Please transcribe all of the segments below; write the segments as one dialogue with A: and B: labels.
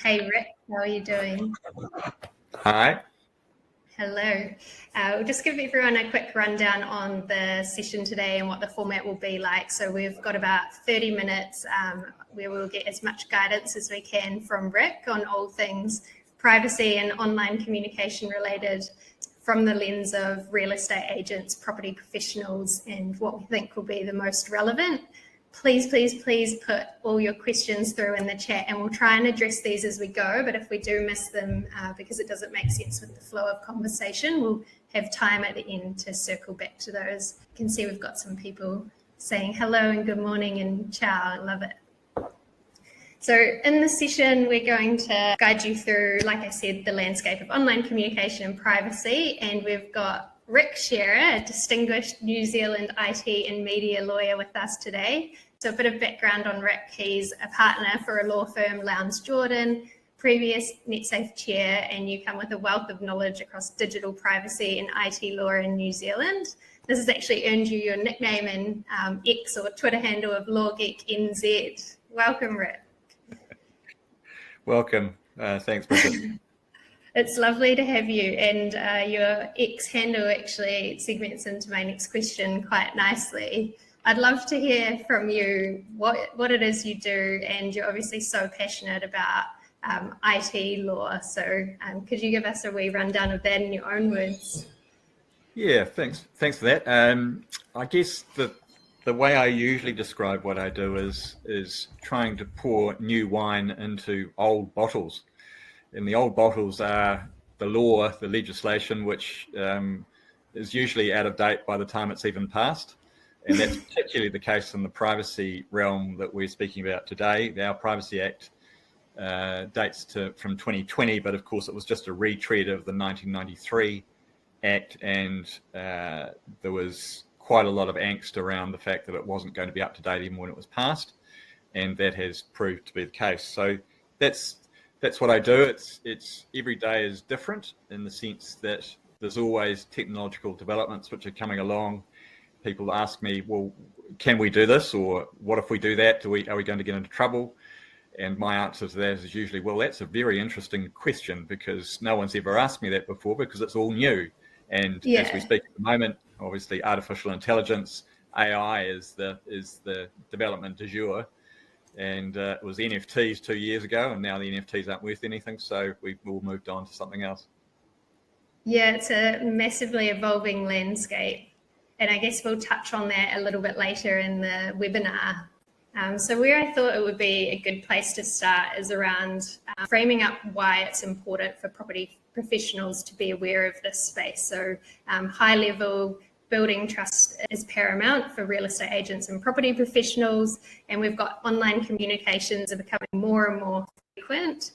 A: Hey Rick, how are you doing?
B: Hi.
A: Hello. We'll just give everyone a quick rundown on the session today and what the format will be like. So we've got about 30 minutes where we'll get as much guidance as we can from Rick on all things privacy and online communication related from the lens of real estate agents, property professionals, and what we think will be the most relevant. Please put all your questions through in the chat and we'll try and address these as we go. But if we do miss them because it doesn't make sense with the flow of conversation, we'll have time at the end to circle back to those. You can see we've got some people saying hello and good morning and ciao. I love it. So in this session, we're going to guide you through, like I said, the landscape of online communication and privacy. And we've got Rick Shera, a distinguished New Zealand IT and media lawyer with us today. So a bit of background on Rick. He's a partner for a law firm, Lowndes Jordan, previous NetSafe chair, and you come with a wealth of knowledge across digital privacy and IT law in New Zealand. This has actually earned you your nickname in X or Twitter handle of LawGeekNZ. Welcome, Rick.
B: Welcome. Thanks, Bridget.
A: It's lovely to have you, and your X handle actually segments into my next question quite nicely. I'd love to hear from you what it is you do, and you're obviously so passionate about IT law. So could you give us a wee rundown of that in your own words?
B: Yeah, thanks for that. I guess the way I usually describe what I do is trying to pour new wine into old bottles. And the old bottles are the law, the legislation, which is usually out of date by the time it's even passed. And that's particularly the case in the privacy realm that we're speaking about today. Our Privacy Act dates from 2020, but of course it was just a retread of the 1993 Act, and there was quite a lot of angst around the fact that it wasn't going to be up to date even when it was passed, and that has proved to be the case. So that's what I do. It's every day is different in the sense that there's always technological developments which are coming along. People ask me, well, can we do this? Or what if we do that? Are we going to get into trouble? And my answer to that is usually, well, that's a very interesting question because no one's ever asked me that before because it's all new. And as we speak at the moment, obviously artificial intelligence, AI is the development du jour. And it was NFTs 2 years ago, and now the NFTs aren't worth anything. So we've all moved on to something else. Yeah,
A: it's a massively evolving landscape. And I guess we'll touch on that a little bit later in the webinar. So where I thought it would be a good place to start is around framing up why it's important for property professionals to be aware of this space. So high level building trust is paramount for real estate agents and property professionals. And we've got online communications are becoming more and more frequent.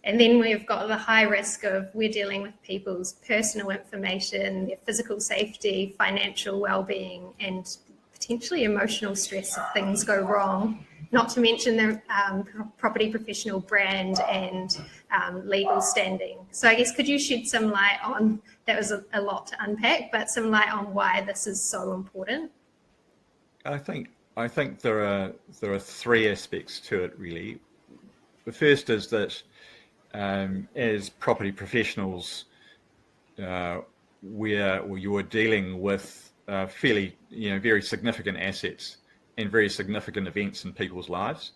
A: And then we've got the high risk of we're dealing with people's personal information, their physical safety, financial well-being, and potentially emotional stress if things go wrong, not to mention the property professional brand and legal standing. So I guess could you shed some light on, that was a lot to unpack, but some light on why this is so important?
B: I think there are three aspects to it really. The first is that as property professionals, you're dealing with fairly, very significant assets and very significant events in people's lives.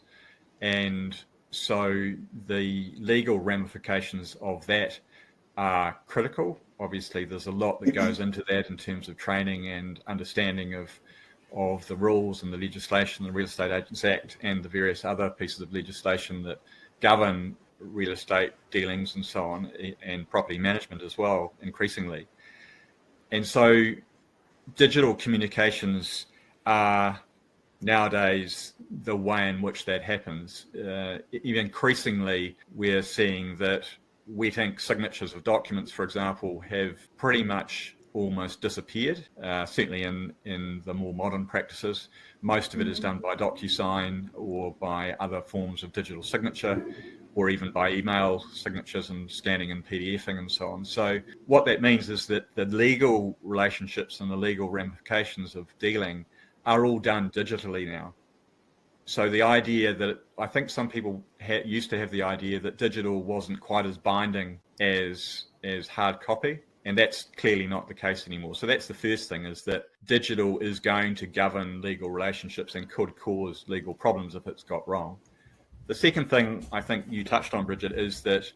B: And so the legal ramifications of that are critical. Obviously, there's a lot that goes into that in terms of training and understanding of the rules and the legislation, the Real Estate Agents Act, and the various other pieces of legislation that govern real estate dealings and so on, and property management as well, increasingly. And so digital communications are nowadays the way in which that happens. Even increasingly, we're seeing that wet ink signatures of documents, for example, have pretty much almost disappeared, certainly in the more modern practices. Most of it is done by DocuSign or by other forms of digital signature, or even by email signatures and scanning and PDFing and so on. So what that means is that the legal relationships and the legal ramifications of dealing are all done digitally now. So the idea that I think some people used to have the idea that digital wasn't quite as binding as hard copy, and that's clearly not the case anymore. So that's the first thing, is that digital is going to govern legal relationships and could cause legal problems if it's got wrong. The second thing I think you touched on, Bridget, is that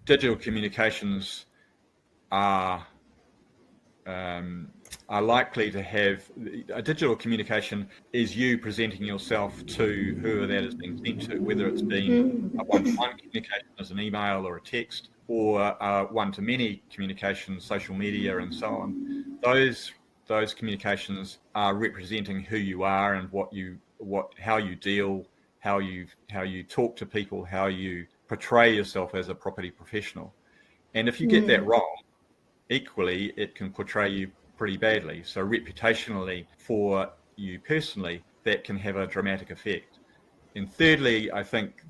B: digital communications are likely to have a digital communication is you presenting yourself to whoever that is being sent to, whether it's been a one-to-one communication as an email or a text, or one-to-many communications, social media, and so on. Those communications are representing who you are and how you deal, how you talk to people, how you portray yourself as a property professional. And if you get that wrong, equally, it can portray you pretty badly. So reputationally, for you personally, that can have a dramatic effect. And thirdly, I think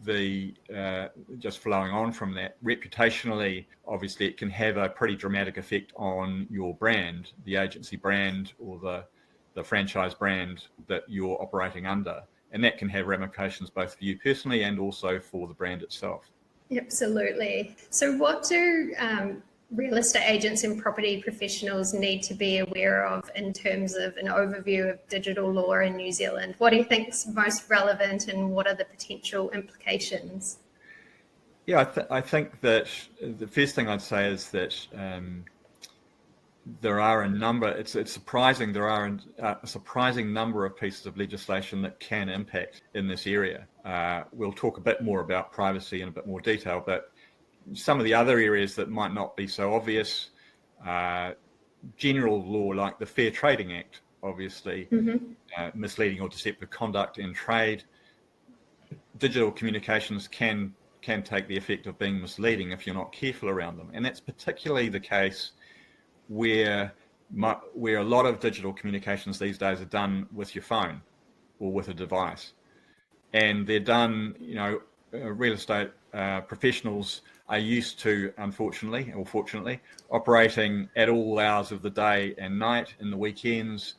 B: just flowing on from that, reputationally, obviously, it can have a pretty dramatic effect on your brand, the agency brand or the franchise brand that you're operating under. And that can have ramifications both for you personally and also for the brand itself.
A: Absolutely. So what do real estate agents and property professionals need to be aware of in terms of an overview of digital law in New Zealand? What do you think is most relevant, and what are the potential implications?
B: Yeah, I think that the first thing I'd say is that there are it's surprising, there are a surprising number of pieces of legislation that can impact in this area. We'll talk a bit more about privacy in a bit more detail, but some of the other areas that might not be so obvious, general law like the Fair Trading Act, obviously, misleading or deceptive conduct in trade. Digital communications can take the effect of being misleading if you're not careful around them, and that's particularly the case where a lot of digital communications these days are done with your phone or with a device, and they're done, real estate professionals are used to, unfortunately or fortunately, operating at all hours of the day and night, in the weekends.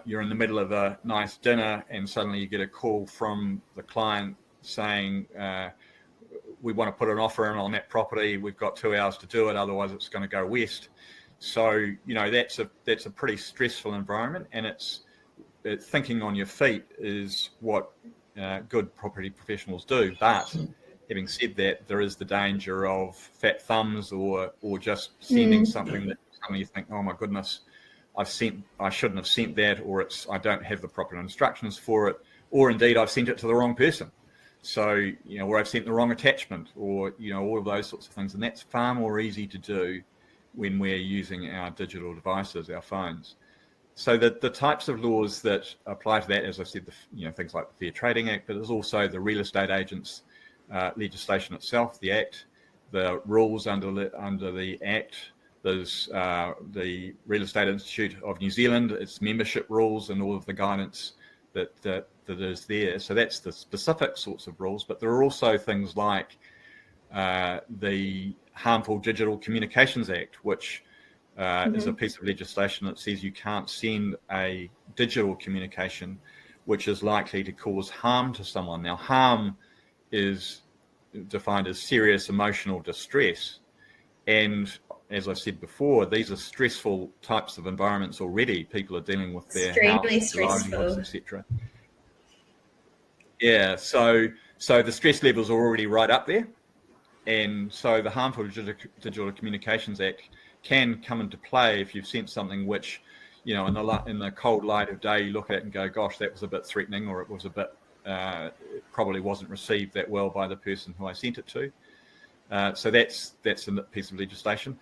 B: You're in the middle of a nice dinner and suddenly you get a call from the client saying, we want to put an offer in on that property, we've got 2 hours to do it, otherwise it's going to go west. So, that's a pretty stressful environment, and it's thinking on your feet is what good property professionals do. But having said that, there is the danger of fat thumbs or just sending something that suddenly you think, oh my goodness, I shouldn't have sent that, or I don't have the proper instructions for it, or indeed I've sent it to the wrong person. So, or I've sent the wrong attachment, or, all of those sorts of things. And that's far more easy to do when we're using our digital devices, our phones. So the types of laws that apply to that, as I said, things like the Fair Trading Act, but there's also the real estate agents legislation itself, the Act, the rules under the Act. There's the Real Estate Institute of New Zealand, its membership rules, and all of the guidance that is there. So that's the specific sorts of rules, but there are also things like the Harmful Digital Communications Act, which is a piece of legislation that says you can't send a digital communication which is likely to cause harm to someone. Now, harm is defined as serious emotional distress, and as I said before, these are stressful types of environments already. People are dealing with their house, stressful, etc. Yeah, so the stress levels are already right up there, and so the Harmful Digital Communications Act can come into play if you've sent something which, in the cold light of day, you look at it and go, gosh, that was a bit threatening, or it was a bit, it probably wasn't received that well by the person who I sent it to. So that's a piece of legislation.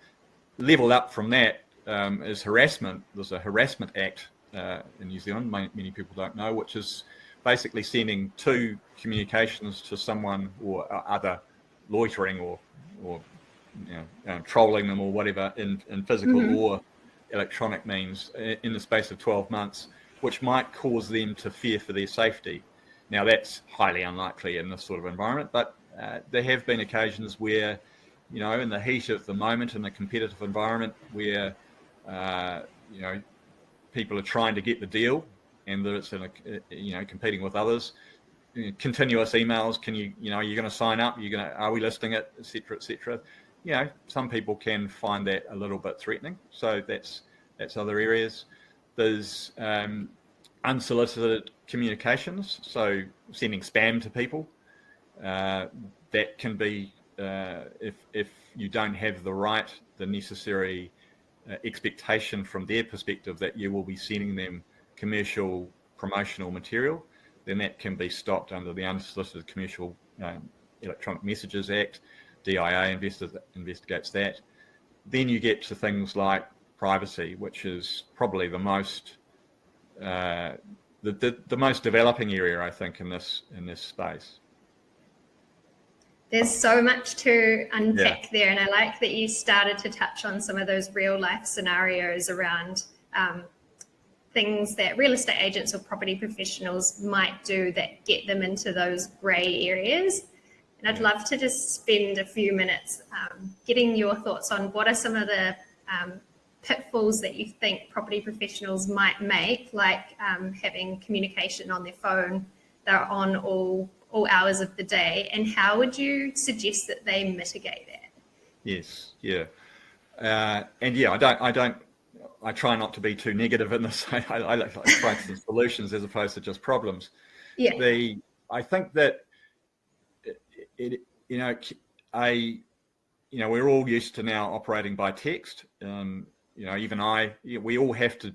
B: Level up from that is harassment. There's a Harassment Act in New Zealand, many people don't know, which is basically sending 2 communications to someone or other, loitering or trolling them or whatever in physical or electronic means in the space of 12 months, which might cause them to fear for their safety. Now, that's highly unlikely in this sort of environment, but there have been occasions where, in the heat of the moment, in a competitive environment where, people are trying to get the deal, and that it's in a, competing with others. Continuous emails. Can you're going to sign up? Are we listing it, etc., etc. Some people can find that a little bit threatening. So that's other areas. There's unsolicited communications. So sending spam to people. That can be if you don't have the necessary expectation from their perspective that you will be sending them commercial promotional material, then that can be stopped under the Unsolicited Commercial Electronic Messages Act. DIA investigates that. Then you get to things like privacy, which is probably the most the most developing area, I think, in this space.
A: There's so much to unpack there, and I like that you started to touch on some of those real life scenarios around things that real estate agents or property professionals might do that get them into those grey areas. And I'd love to just spend a few minutes getting your thoughts on what are some of the pitfalls that you think property professionals might make, like having communication on their phone, they're on all hours of the day, and how would you suggest that they mitigate that?
B: Yes, yeah. I try not to be too negative in this. I like to find some solutions as opposed to just problems.
A: Yeah.
B: I think that we're all used to now operating by text. Even we all have to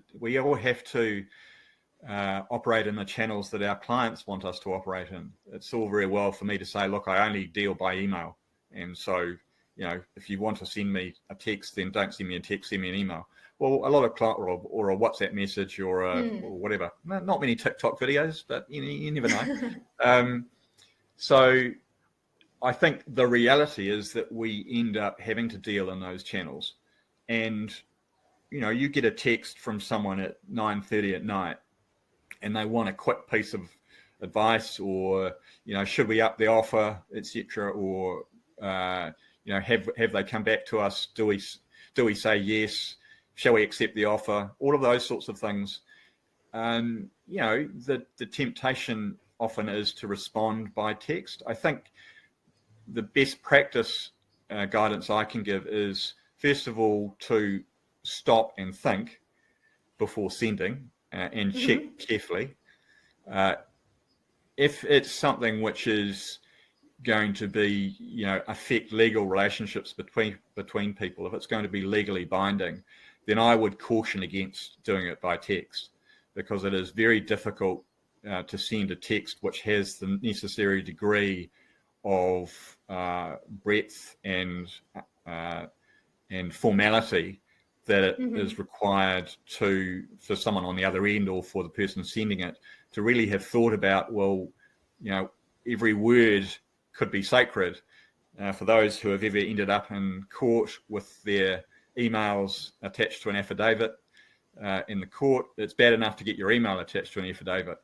B: operate in the channels that our clients want us to operate in. It's all very well for me to say, look, I only deal by email, and so if you want to send me a text, then don't send me a text, send me an email. Well, a lot of or a WhatsApp message or whatever. Not many TikTok videos, but you never know. So I think the reality is that we end up having to deal in those channels, and you get a text from someone at 9:30 at night, and they want a quick piece of advice, or should we up the offer, etc., or have they come back to us? Do we say yes? Shall we accept the offer? All of those sorts of things. The temptation often is to respond by text. I think the best practice guidance I can give is, first of all, to stop and think before sending and check carefully. If it's something which is going to be, affect legal relationships between people, if it's going to be legally binding, then I would caution against doing it by text, because it is very difficult to send a text which has the necessary degree of breadth and formality that it is required for someone on the other end, or for the person sending it, to really have thought about, every word could be sacred. For those who have ever ended up in court with their emails attached to an affidavit in the court, it's bad enough to get your email attached to an affidavit.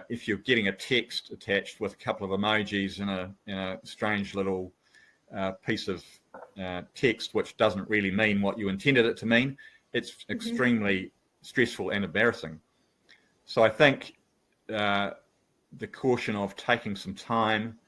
B: If you're getting a text attached with a couple of emojis in a strange little piece of text which doesn't really mean what you intended it to mean, it's extremely stressful and embarrassing. So I think the caution of taking some time,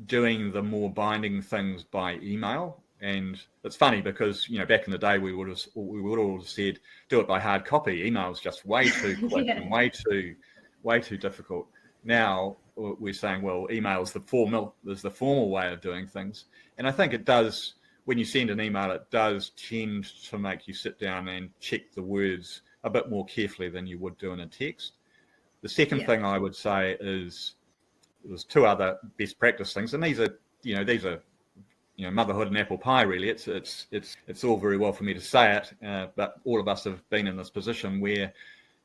B: doing the more binding things by email. And it's funny because back in the day we would all have said do it by hard copy. Email's just way too quick and way too difficult. Now we're saying, well, email is the formal way of doing things. And I think it does, when you send an email, it does tend to make you sit down and check the words a bit more carefully than you would do in a text. The second thing I would say is there's two other best practice things, and these are motherhood and apple pie, really. It's all very well for me to say it, but all of us have been in this position where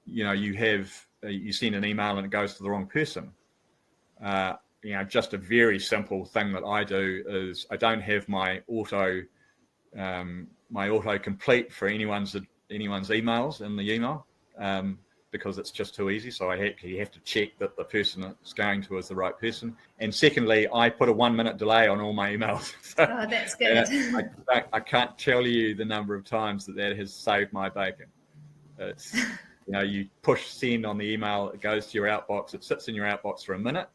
B: you send an email and it goes to the wrong person. Just a very simple thing that I do is I don't have my auto complete for anyone's emails in the email, because it's just too easy. So you have to check that the person it's going to is the right person. And secondly, I put a 1 minute delay on all my emails. So,
A: that's good.
B: I can't tell you the number of times that has saved my bacon. You push send on the email, it goes to your outbox, it sits in your outbox for a minute,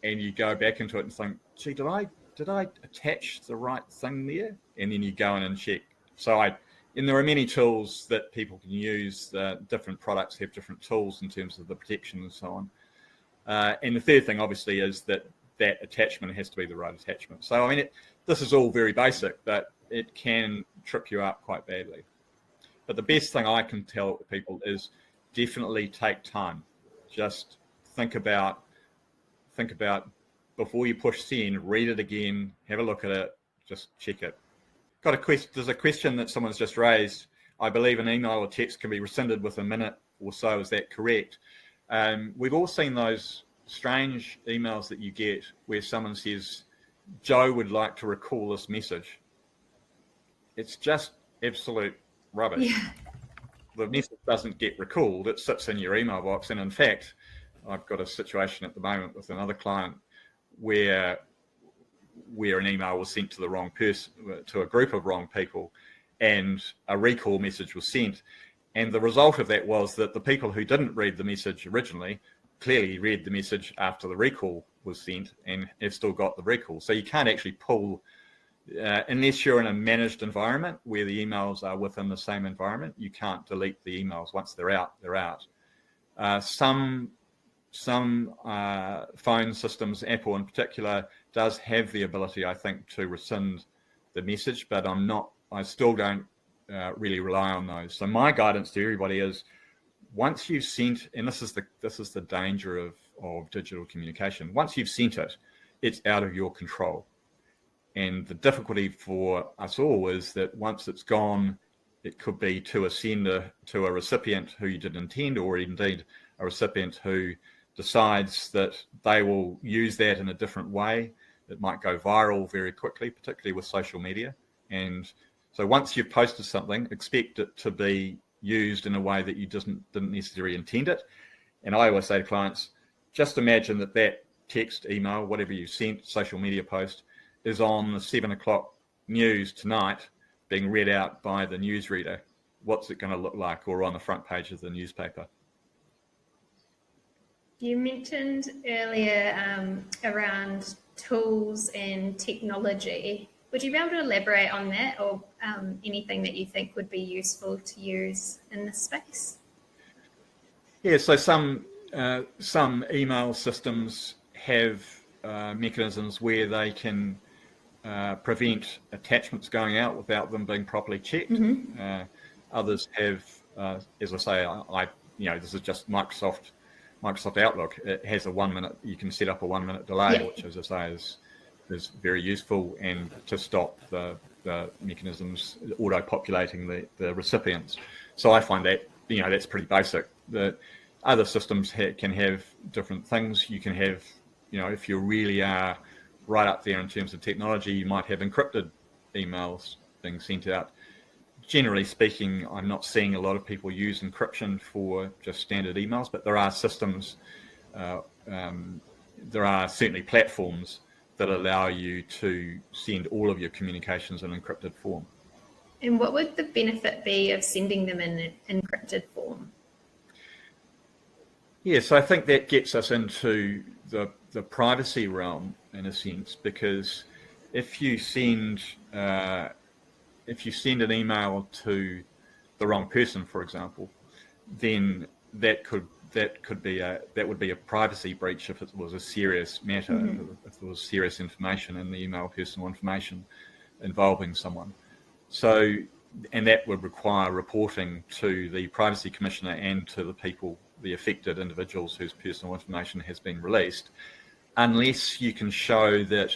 B: and you go back into it and think, gee, did I attach the right thing there? And then you go in and check. And there are many tools that people can use. Different products have different tools in terms of the protection and so on. And the third thing, obviously, is that attachment has to be the right attachment. So, I mean, this is all very basic, but it can trip you up quite badly. But the best thing I can tell people is definitely take time. Just think about before you push send, read it again, have a look at it, just check it. There's a question that someone's just raised. I believe an email or text can be rescinded within a minute or so. Is that correct? We've all seen those strange emails that you get where someone says, Joe would like to recall this message. It's just absolute rubbish.
A: Yeah.
B: The message doesn't get recalled. It sits in your email box. And in fact, I've got a situation at the moment with another client where an email was sent to the wrong person, to a group of wrong people, and a recall message was sent. And the result of that was that the people who didn't read the message originally clearly read the message after the recall was sent and have still got the recall. So you can't actually pull, unless you're in a managed environment where the emails are within the same environment, you can't delete the emails. Once they're out, they're out. Some phone systems, Apple in particular, does have the ability, I think, to rescind the message, but I still don't really rely on those. So my guidance to everybody is, once you've sent, and this is the danger of digital communication, once you've sent it, it's out of your control. And the difficulty for us all is that once it's gone, it could be to a sender, to a recipient who you didn't intend, or indeed a recipient who decides that they will use that in a different way. It might go viral very quickly, particularly with social media. And so once you've posted something, expect it to be used in a way that you didn't necessarily intend it. And I always say to clients, just imagine that text, email, whatever you sent, social media post, is on the 7 o'clock news tonight being read out by the newsreader. What's it going to look like? Or on the front page of the newspaper.
A: You mentioned earlier around tools and technology. Would you be able to elaborate on that, or anything that you think would be useful to use in this space?
B: Yeah, so some email systems have mechanisms where they can prevent attachments going out without them being properly checked. Mm-hmm. Others have, as I say, this is just Microsoft Outlook. It has you can set up a 1 minute delay, which, as I say, is very useful, and to stop the mechanisms auto-populating the recipients. So I find that, that's pretty basic. The other systems can have different things. You can have, if you really are right up there in terms of technology, you might have encrypted emails being sent out. Generally speaking, I'm not seeing a lot of people use encryption for just standard emails, but there are systems, there are certainly platforms that allow you to send all of your communications in encrypted form.
A: And what would the benefit be of sending them in encrypted form?
B: Yeah, so I think that gets us into the privacy realm in a sense, because if you send an email to the wrong person, for example, then that would be a privacy breach if it was a serious matter, mm-hmm. if there was serious information in the email, personal information involving someone. So, and that would require reporting to the Privacy Commissioner and to the affected individuals whose personal information has been released, unless you can show that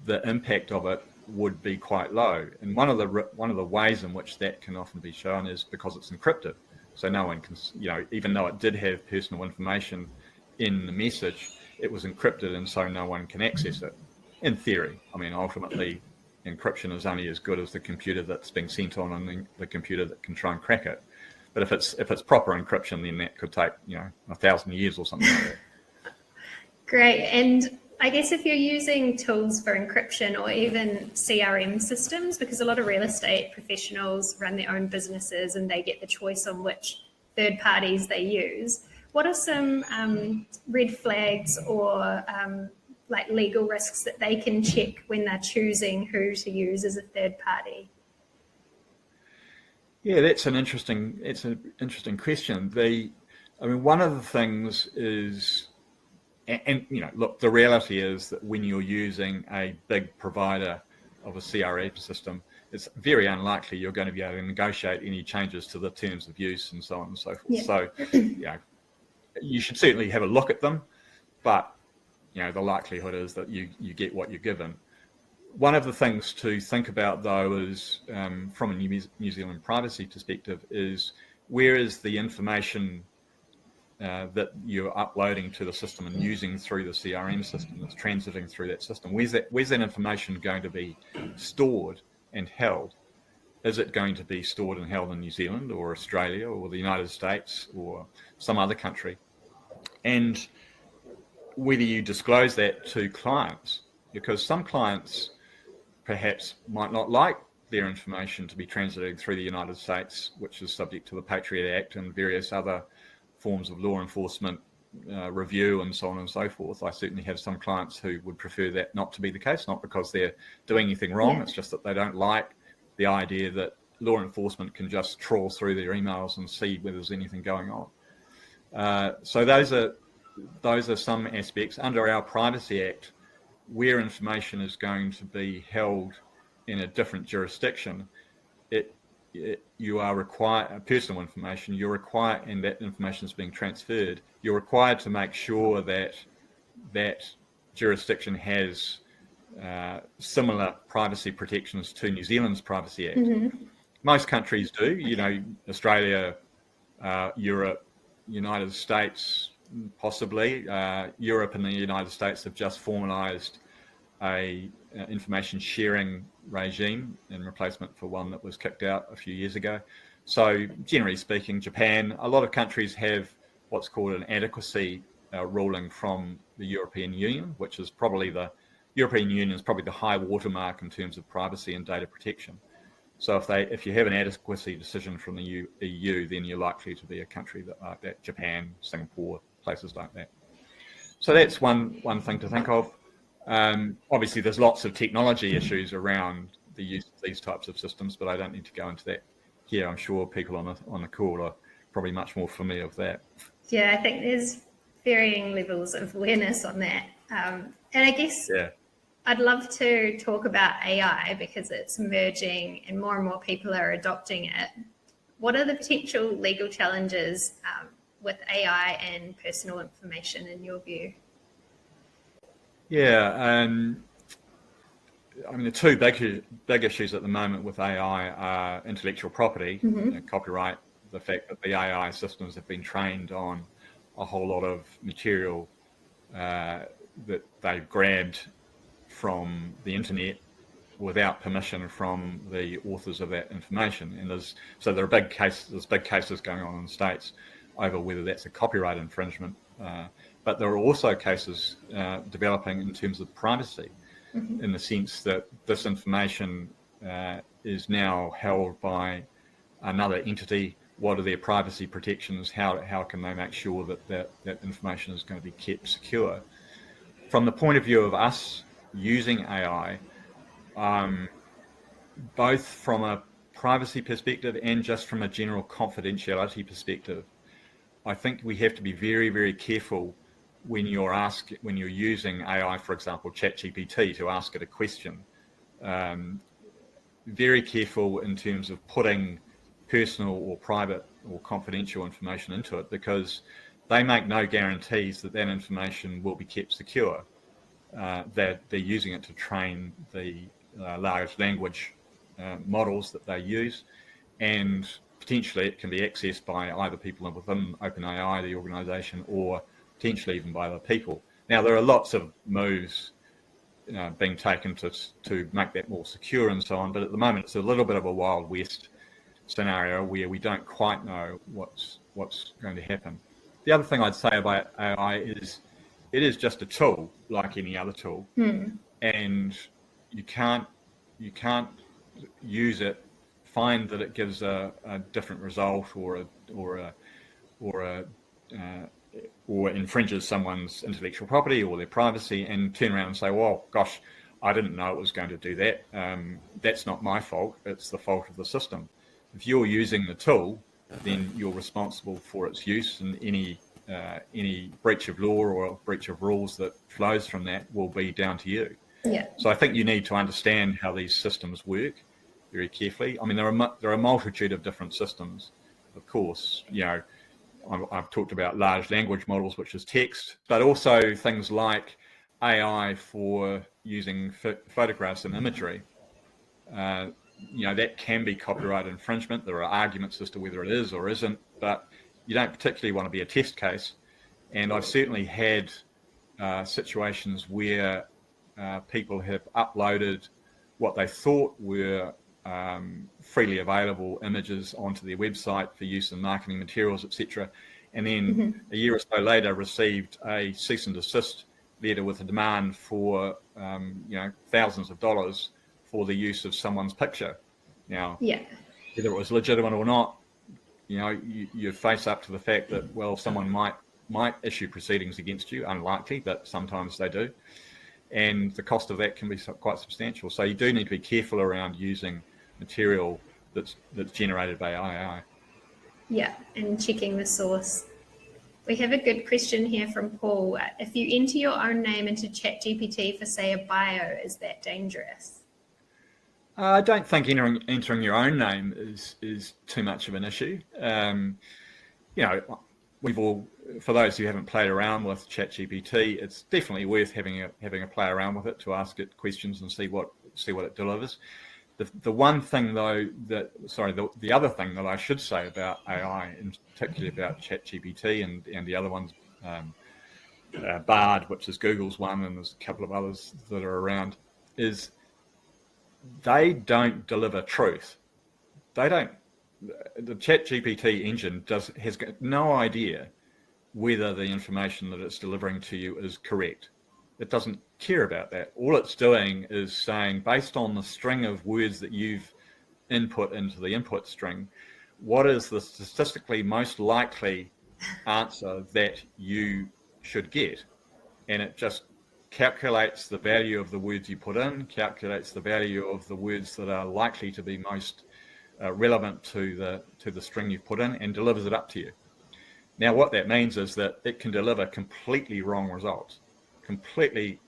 B: the impact of it would be quite low. And one of the ways in which that can often be shown is because it's encrypted. So no one can, even though it did have personal information in the message, it was encrypted, and so no one can access it. In theory, I mean, ultimately, encryption is only as good as the computer that's being sent on and the computer that can try and crack it. But if it's proper encryption, then that could take 1,000 years or something like that.
A: Great. And I guess if you're using tools for encryption or even CRM systems, because a lot of real estate professionals run their own businesses and they get the choice on which third parties they use. What are some red flags or like legal risks that they can check when they're choosing who to use as a third party?
B: Yeah, that's an interesting question. One of the things is, and look, the reality is that when you're using a big provider of a CRM system, it's very unlikely you're going to be able to negotiate any changes to the terms of use and so on and so forth.
A: Yeah.
B: So, you should certainly have a look at them, but the likelihood is that you get what you're given. One of the things to think about, though, is from a New Zealand privacy perspective, is where is the information that you're uploading to the system and using through the CRM system that's transiting through that system? Where's that information going to be stored and held? Is it going to be stored and held in New Zealand or Australia or the United States or some other country? And whether you disclose that to clients, because some clients perhaps might not like their information to be transited through the United States, which is subject to the Patriot Act and various other forms of law enforcement review and so on and so forth. I certainly have some clients who would prefer that not to be the case, not because they're doing anything wrong, It's just that they don't like the idea that law enforcement can just trawl through their emails and see whether there's anything going on. So those are some aspects. Under our Privacy Act, where information is going to be held in a different jurisdiction, you are required, personal information, you're required, and that information is being transferred, you're required to make sure that that jurisdiction has similar privacy protections to New Zealand's Privacy Act. Mm-hmm. Most countries do, Australia, Europe, United States, possibly. Europe and the United States have just formalised a information sharing regime in replacement for one that was kicked out a few years ago. So generally speaking, Japan, a lot of countries have what's called an adequacy ruling from the European Union, which is probably the high watermark in terms of privacy and data protection. So if you have an adequacy decision from the EU, then you're likely to be a country like that, Japan, Singapore, places like that. So that's one thing to think of. Obviously, there's lots of technology issues around the use of these types of systems, but I don't need to go into that here. I'm sure people on the call are probably much more familiar with that.
A: Yeah, I think there's varying levels of awareness on that. And I guess I'd love to talk about AI because it's emerging and more people are adopting it. What are the potential legal challenges with AI and personal information in your view?
B: Yeah, the two big issues at the moment with AI are intellectual property, copyright, the fact that the AI systems have been trained on a whole lot of material that they've grabbed from the internet without permission from the authors of that information. And there are big cases going on in the States over whether that's a copyright infringement. But there are also cases developing in terms of privacy, in the sense that this information is now held by another entity. What are their privacy protections? How can they make sure that information is going to be kept secure? From the point of view of us using AI, both from a privacy perspective and just from a general confidentiality perspective, I think we have to be very, very careful when you're using AI, for example, ChatGPT, to ask it a question. Very careful in terms of putting personal or private or confidential information into it, because they make no guarantees that information will be kept secure. That they're using it to train the large language models that they use, and potentially it can be accessed by either people within OpenAI, the organisation, or potentially even by other people. Now, there are lots of moves being taken to make that more secure and so on, but at the moment it's a little bit of a Wild West scenario where we don't quite know what's going to happen. The other thing I'd say about AI is it is just a tool like any other tool, and you can't use it, find that it gives a different result or or infringes someone's intellectual property or their privacy, and turn around and say, well, gosh, I didn't know it was going to do that. That's not my fault. It's the fault of the system. If you're using the tool, then you're responsible for its use, and any breach of law or breach of rules that flows from that will be down to you.
A: Yeah.
B: So I think you need to understand how these systems work very carefully. I mean, there are a multitude of different systems, of course. You know, I've talked about large language models, which is text, but also things like AI for using photographs and imagery. You know, that can be copyright infringement. There are arguments as to whether it is or isn't, but you don't particularly want to be a test case. And I've certainly had situations where people have uploaded what they thought were freely available images onto their website for use in marketing materials, etc. And then a year or so later received a cease and desist letter with a demand for thousands of dollars for the use of someone's picture. Now, whether it was legitimate or not, you know, you face up to the fact that, well, someone might issue proceedings against you. Unlikely, but sometimes they do, and the cost of that can be quite substantial. So you do need to be careful around using material that's generated by AI.
A: Yeah, and checking the source. We have a good question here from Paul. If you enter your own name into ChatGPT for, say, a bio, is that dangerous?
B: I don't think entering your own name is too much of an issue. You know, for those who haven't played around with ChatGPT, it's definitely worth having a play around with it to ask it questions and see what it delivers. The one thing though the other thing that I should say about AI, and particularly about ChatGPT and the other ones, Bard, which is Google's one, and there's a couple of others that are around, is they don't deliver truth. The ChatGPT engine has got no idea whether the information that it's delivering to you is correct. It doesn't care about that. All it's doing is saying, based on the string of words that you've input into the input string, what is the statistically most likely answer that you should get? And it just calculates the value of the words you put in, calculates the value of the words that are likely to be most relevant to the string you've put in, and delivers it up to you. Now, what that means is that it can deliver completely wrong results, completely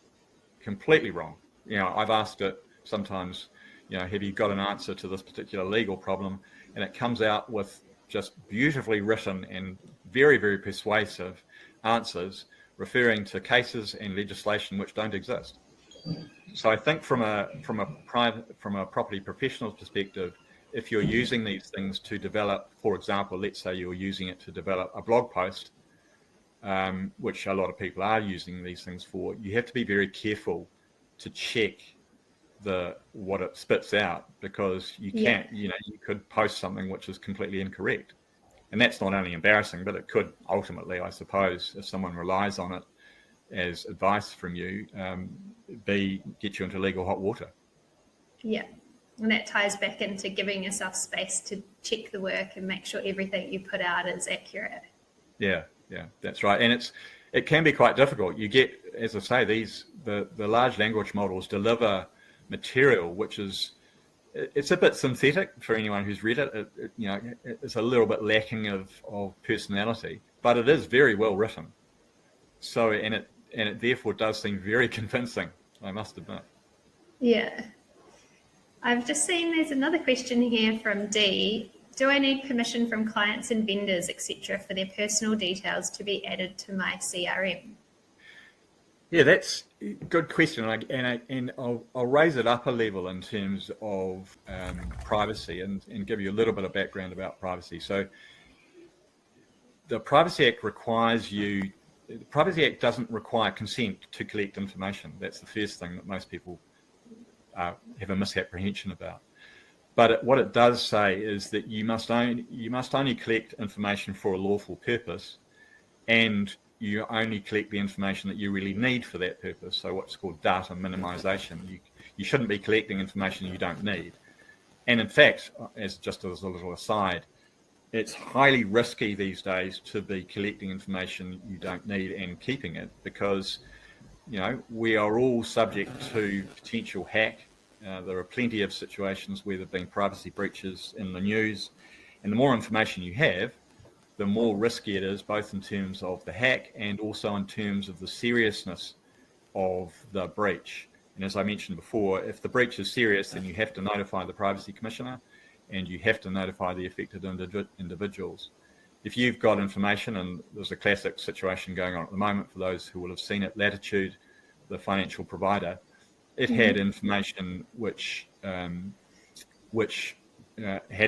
B: wrong. You know, I've asked it sometimes, you know, have you got an answer to this particular legal problem? And it comes out with just beautifully written and very, very persuasive answers, referring to cases and legislation which don't exist. So I think from a property professional's perspective, if you're using these things to develop, for example, let's say you're using it to develop a blog post, which a lot of people are using these things for, you have to be very careful to check what it spits out, because you can't, you could post something which is completely incorrect. And that's not only embarrassing, but it could ultimately, I suppose, if someone relies on it as advice from you, get you into legal hot water.
A: Yeah. And that ties back into giving yourself space to check the work and make sure everything you put out is accurate. Yeah,
B: that's right. And it can be quite difficult. You get, as I say, the large language models deliver material which is, it's a bit synthetic for anyone who's read it. It's a little bit lacking of personality, but it is very well written. So, and it therefore does seem very convincing, I must admit.
A: Yeah. I've just seen there's another question here from Dee. Do I need permission from clients and vendors, etc., for their personal details to be added to my CRM?
B: Yeah, that's a good question, and I'll raise it up a level in terms of privacy and give you a little bit of background about privacy. So the Privacy Act doesn't require consent to collect information. That's the first thing that most people have a misapprehension about. But what it does say is that you must only collect information for a lawful purpose, and you only collect the information that you really need for that purpose. So what's called data minimization. You shouldn't be collecting information you don't need. And in fact, as a little aside, it's highly risky these days to be collecting information you don't need and keeping it, because we are all subject to potential hack. There are plenty of situations where there have been privacy breaches in the news, and the more information you have, the more risky it is, both in terms of the hack and also in terms of the seriousness of the breach. And as I mentioned before, if the breach is serious, then you have to notify the Privacy Commissioner and you have to notify the affected individuals. If you've got information, and there's a classic situation going on at the moment for those who will have seen it, Latitude, the financial provider, it had information which had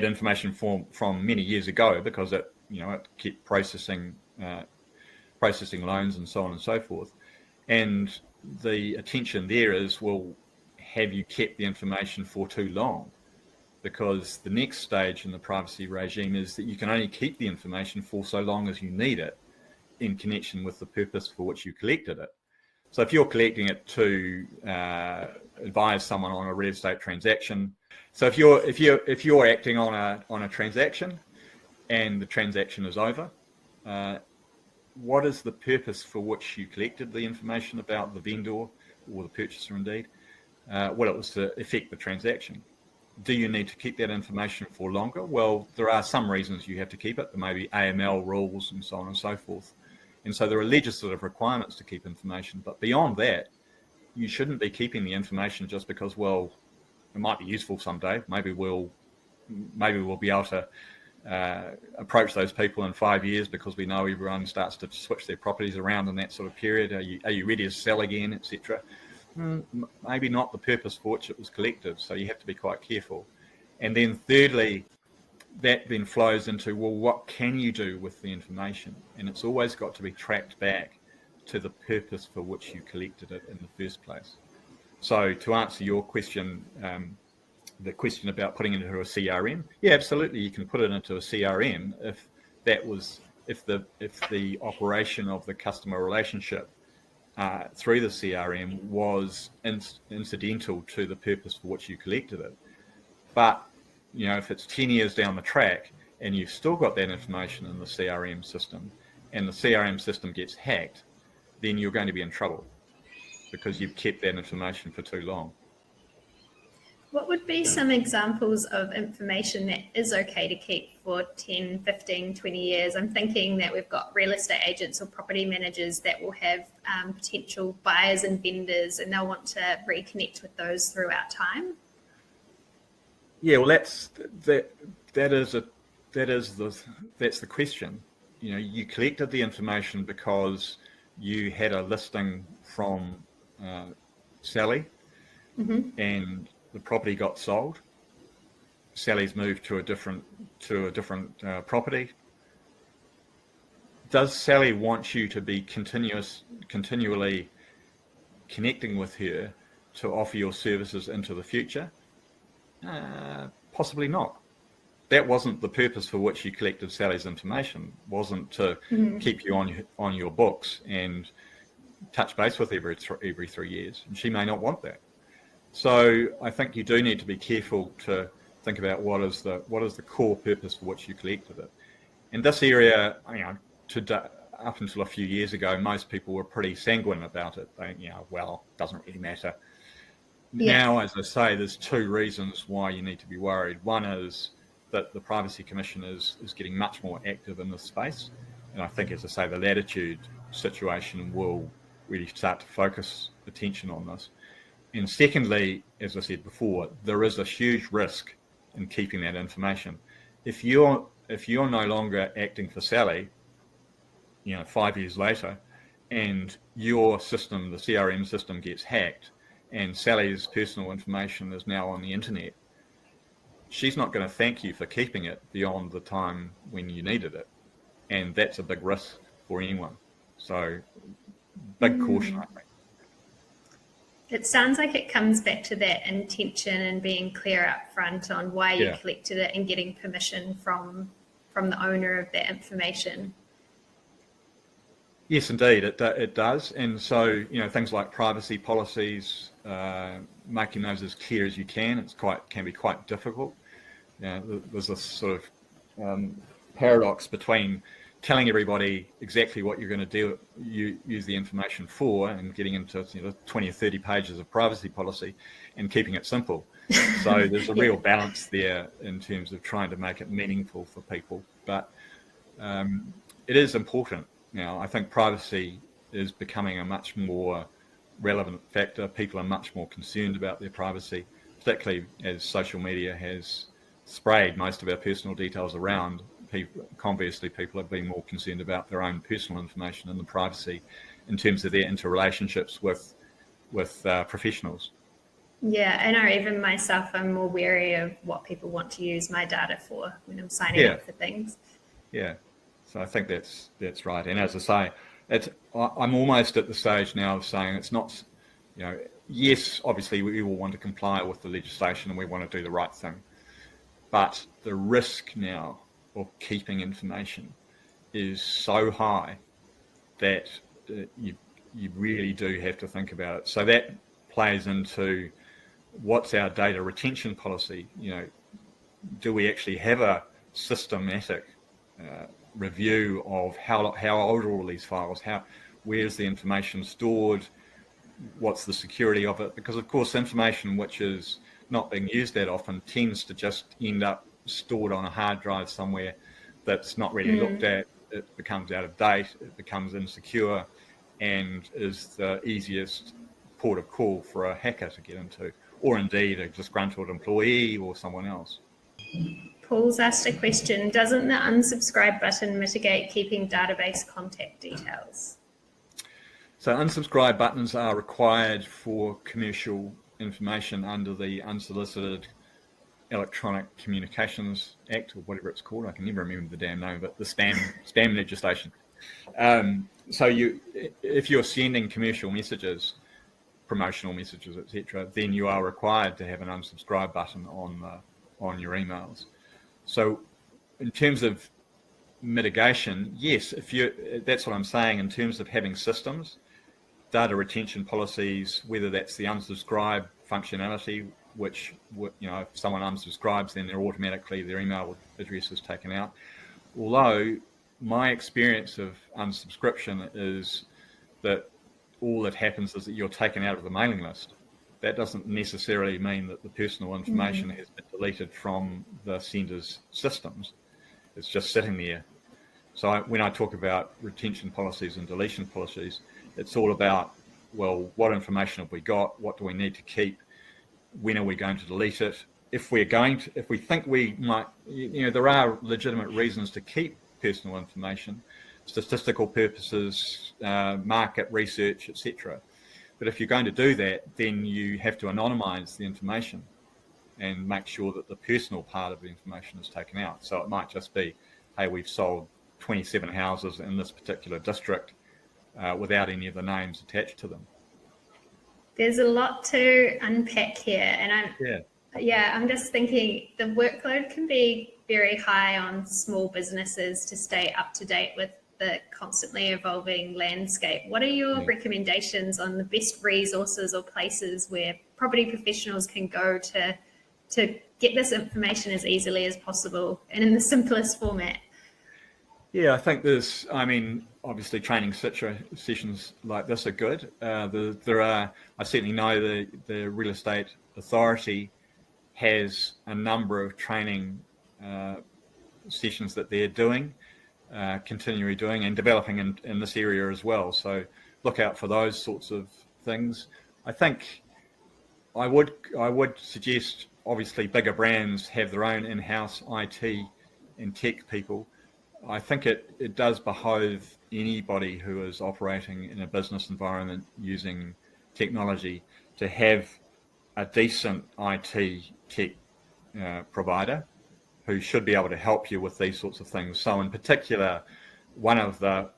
B: information from many years ago, because it kept processing loans and so on and so forth. And the attention there is, well, have you kept the information for too long? Because the next stage in the privacy regime is that you can only keep the information for so long as you need it in connection with the purpose for which you collected it. So if you're collecting it to advise someone on a real estate transaction, so if you're acting on a transaction and the transaction is over, what is the purpose for which you collected the information about the vendor or the purchaser indeed? Well, it was to effect the transaction. Do you need to keep that information for longer? Well, there are some reasons you have to keep it. There may be AML rules and so on and so forth. And so there are legislative requirements to keep information. But beyond that, you shouldn't be keeping the information just because, well, it might be useful someday. Maybe we'll be able to approach those people in 5 years because we know everyone starts to switch their properties around in that sort of period. Are you ready to sell again, etc.? Maybe not the purpose for which it was collected. So you have to be quite careful. And then thirdly, that then flows into, well, what can you do with the information? And it's always got to be tracked back to the purpose for which you collected it in the first place. So to answer your question, the question about putting it into a CRM, yeah, absolutely, you can put it into a CRM if the operation of the customer relationship through the CRM was incidental to the purpose for which you collected it. But if it's 10 years down the track and you've still got that information in the CRM system and the CRM system gets hacked, then you're going to be in trouble because you've kept that information for too long.
A: What would be some examples of information that is okay to keep for 10, 15, 20 years? I'm thinking that we've got real estate agents or property managers that will have potential buyers and vendors, and they'll want to reconnect with those throughout time.
B: Yeah, well, that's the question. You collected the information because you had a listing from Sally, and the property got sold. Sally's moved to a different property. Does Sally want you to be continually connecting with her to offer your services into the future? Possibly not. That wasn't the purpose for which you collected Sally's information. Wasn't to keep you on your books and touch base with every 3 years. And she may not want that. So I think you do need to be careful to think about what is the core purpose for which you collected it. In this area, up until a few years ago, most people were pretty sanguine about it. They, well, it doesn't really matter. Yeah. Now, as I say, there's two reasons why you need to be worried. One is that the Privacy Commission is getting much more active in this space. And I think, as I say, the Latitude situation will really start to focus attention on this. And secondly, as I said before, there is a huge risk in keeping that information. If you're no longer acting for Sally, 5 years later, and your system, the CRM system, gets hacked, and Sally's personal information is now on the internet, she's not going to thank you for keeping it beyond the time when you needed it. And that's a big risk for anyone. So big caution, I think.
A: It sounds like it comes back to that intention and being clear up front on why you collected it and getting permission from the owner of that information.
B: Yes, indeed, it does. And so, things like privacy policies, making those as clear as you can, can be quite difficult. There's this sort of paradox between telling everybody exactly what you're going to do, use the information for, and getting into 20 or 30 pages of privacy policy, and keeping it simple. So there's a real balance there in terms of trying to make it meaningful for people. But it is important. I think privacy is becoming a much more relevant factor. People are much more concerned about their privacy, particularly as social media has sprayed most of our personal details around. Conversely, people have been more concerned about their own personal information and the privacy in terms of their interrelationships with professionals.
A: Yeah, I know even myself, I'm more wary of what people want to use my data for when I'm signing up for things.
B: Yeah, so I think that's right. And as I say, I'm almost at the stage now of saying it's not, yes, obviously we all want to comply with the legislation and we want to do the right thing, but the risk now of keeping information is so high that you really do have to think about it. So that plays into what's our data retention policy. Do we actually have a systematic review of how old are all these files? Where's the information stored? What's the security of it? Because of course, information which is not being used that often tends to just end up stored on a hard drive somewhere that's not really looked at. It becomes out of date, it becomes insecure, and is the easiest port of call for a hacker to get into, or indeed a disgruntled employee or someone else.
A: Paul's asked a question: doesn't the unsubscribe button mitigate keeping database contact details?
B: So unsubscribe buttons are required for commercial information under the Unsolicited Electronic Communications Act, or whatever it's called. I can never remember the damn name, but the spam legislation. So if you're sending commercial messages, promotional messages, etc., then you are required to have an unsubscribe button on your emails. So in terms of mitigation, yes, that's what I'm saying. In terms of having systems, data retention policies, whether that's the unsubscribe functionality, which, if someone unsubscribes, then their email address is taken out. Although my experience of unsubscription is that all that happens is that you're taken out of the mailing list. That doesn't necessarily mean that the personal information has been deleted from the sender's systems. It's just sitting there. So when I talk about retention policies and deletion policies, it's all about, well, what information have we got? What do we need to keep? When are we going to delete it? If we think we might, there are legitimate reasons to keep personal information, statistical purposes, market research, etc. But if you're going to do that, then you have to anonymize the information and make sure that the personal part of the information is taken out. So it might just be, hey, we've sold 27 houses in this particular district without any of the names attached to them.
A: There's a lot to unpack here, and I'm just thinking the workload can be very high on small businesses to stay up to date with the constantly evolving landscape. What are your recommendations on the best resources or places where property professionals can go to get this information as easily as possible and in the simplest format?
B: Yeah, I think obviously training sessions like this are good. I certainly know the Real Estate Authority has a number of training sessions that they're doing, continually doing and developing in this area as well. So look out for those sorts of things. I think I would suggest, obviously, bigger brands have their own in-house IT and tech people. I think it does behove anybody who is operating in a business environment using technology to have a decent IT tech provider who should be able to help you with these sorts of things. So in particular, one of the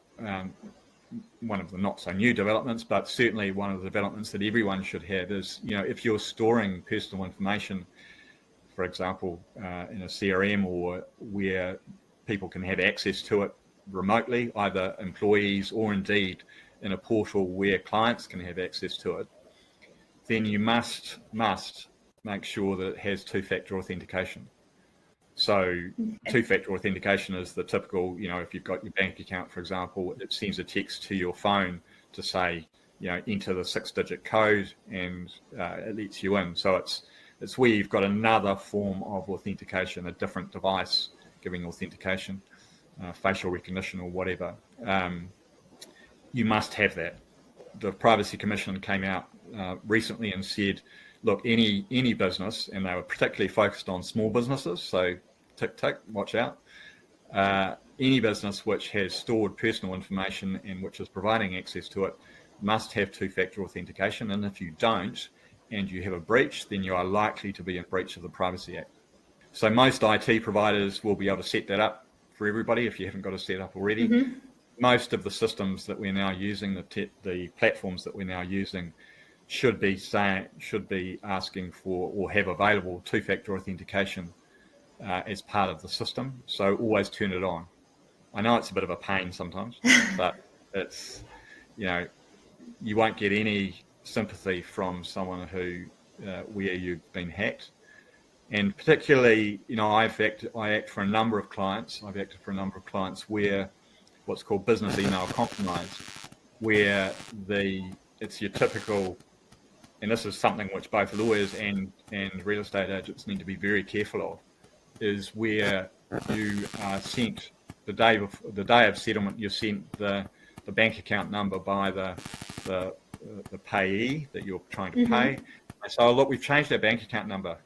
B: not so new developments, but certainly one of the developments that everyone should have is, if you're storing personal information, for example, in a CRM or where people can have access to it remotely, either employees or indeed in a portal where clients can have access to it, then you must make sure that it has two-factor authentication. So two-factor authentication is the typical, if you've got your bank account, for example, it sends a text to your phone to say, enter the 6-digit code, and it lets you in. So it's where you've got another form of authentication, a different device giving authentication, facial recognition or whatever. You must have that. The Privacy Commission came out recently and said, look, any business, and they were particularly focused on small businesses, so tick, tick, watch out. Any business which has stored personal information and which is providing access to it must have two-factor authentication, and if you don't, and you have a breach, then you are likely to be in breach of the Privacy Act. So most IT providers will be able to set that up for everybody if you haven't got it set up already. Mm-hmm. Most of the systems that we're now using, the platforms that we're now using, should be asking for or have available two-factor authentication as part of the system. So always turn it on. I know it's a bit of a pain sometimes, but it's, you won't get any sympathy from someone where you've been hacked. And particularly, I act for a number of clients. I've acted for a number of clients where what's called business email compromise, where it's your typical, and this is something which both lawyers and real estate agents need to be very careful of, is where you are sent the day of settlement, you're sent the bank account number by the payee that you're trying to pay. And so, look, we've changed our bank account number.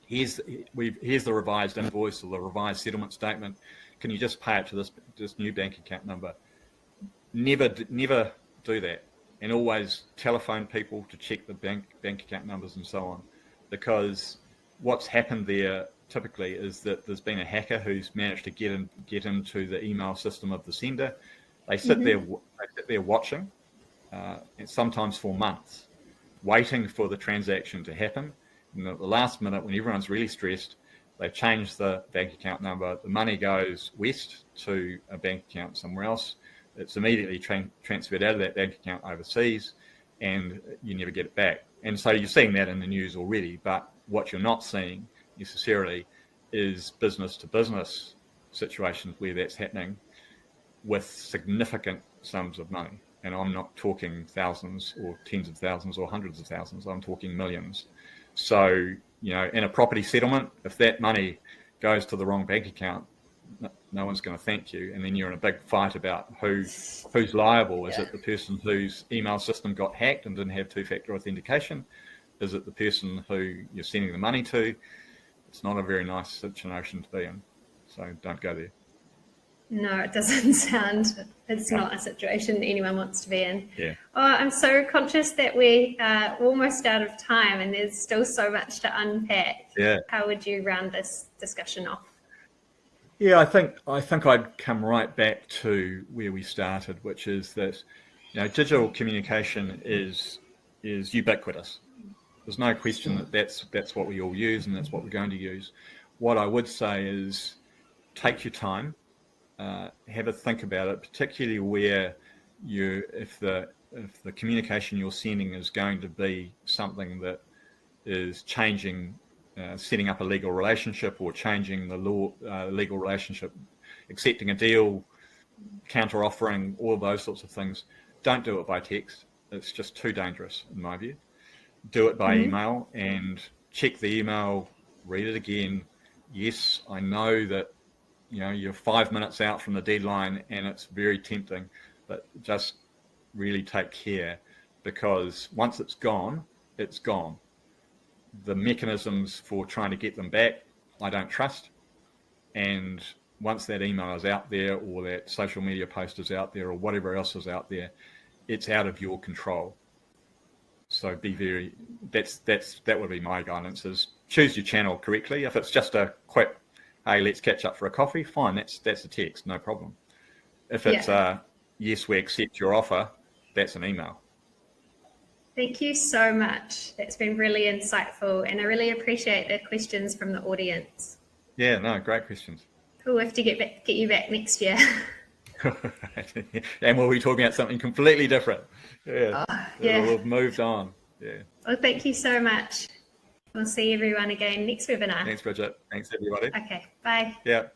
B: Here's the revised invoice or the revised settlement statement. Can you just pay it to this new bank account number? Never do that, and always telephone people to check the bank account numbers and so on, because what's happened there typically is that there's been a hacker who's managed to get into the email system of the sender. They sit there watching, and sometimes for months, waiting for the transaction to happen. And at the last minute, when everyone's really stressed, they change the bank account number. The money goes west to a bank account somewhere else. It's immediately transferred out of that bank account overseas, and you never get it back. And so you're seeing that in the news already, but what you're not seeing necessarily is business-to-business situations where that's happening with significant sums of money. And I'm not talking thousands or tens of thousands or hundreds of thousands. I'm talking millions. So, in a property settlement, if that money goes to the wrong bank account, no one's going to thank you. And then you're in a big fight about who's liable. Is it the person whose email system got hacked and didn't have two-factor authentication? Is it the person who you're sending the money to? It's not a very nice situation to be in. So don't go there.
A: No, it doesn't sound, it's not a situation anyone wants to be in.
B: Yeah.
A: Oh, I'm so conscious that we are almost out of time and there's still so much to unpack.
B: Yeah.
A: How would you round this discussion off?
B: Yeah, I think I'd come right back to where we started, which is that, digital communication is ubiquitous. There's no question that that's what we all use and that's what we're going to use. What I would say is take your time. Have a think about it, particularly where if the communication you're sending is going to be something that is changing, setting up a legal relationship or changing the legal relationship, accepting a deal, counter offering, all of those sorts of things. Don't do it by text. It's just too dangerous in my view. Do it by email and check the email, read it again. Yes, I know that you're 5 minutes out from the deadline and it's very tempting, but just really take care, because once it's gone, it's gone. The mechanisms for trying to get them back, I don't trust. And once that email is out there or that social media post is out there or whatever else is out there, it's out of your control. So that would be my guidance, is choose your channel correctly. If it's just a quick, hey, let's catch up for a coffee, fine, that's a text, no problem. If it's yes, we accept your offer, that's an email.
A: Thank you so much. That's been really insightful, and I really appreciate the questions from the audience.
B: Yeah, no, great questions.
A: Cool, we have to get you back next year.
B: And we'll be talking about something completely different. Yeah, we'll have moved on. Yeah.
A: Well, thank you so much. We'll see everyone again next webinar.
B: Thanks, Bridget. Thanks, everybody.
A: Okay, bye.
B: Yeah.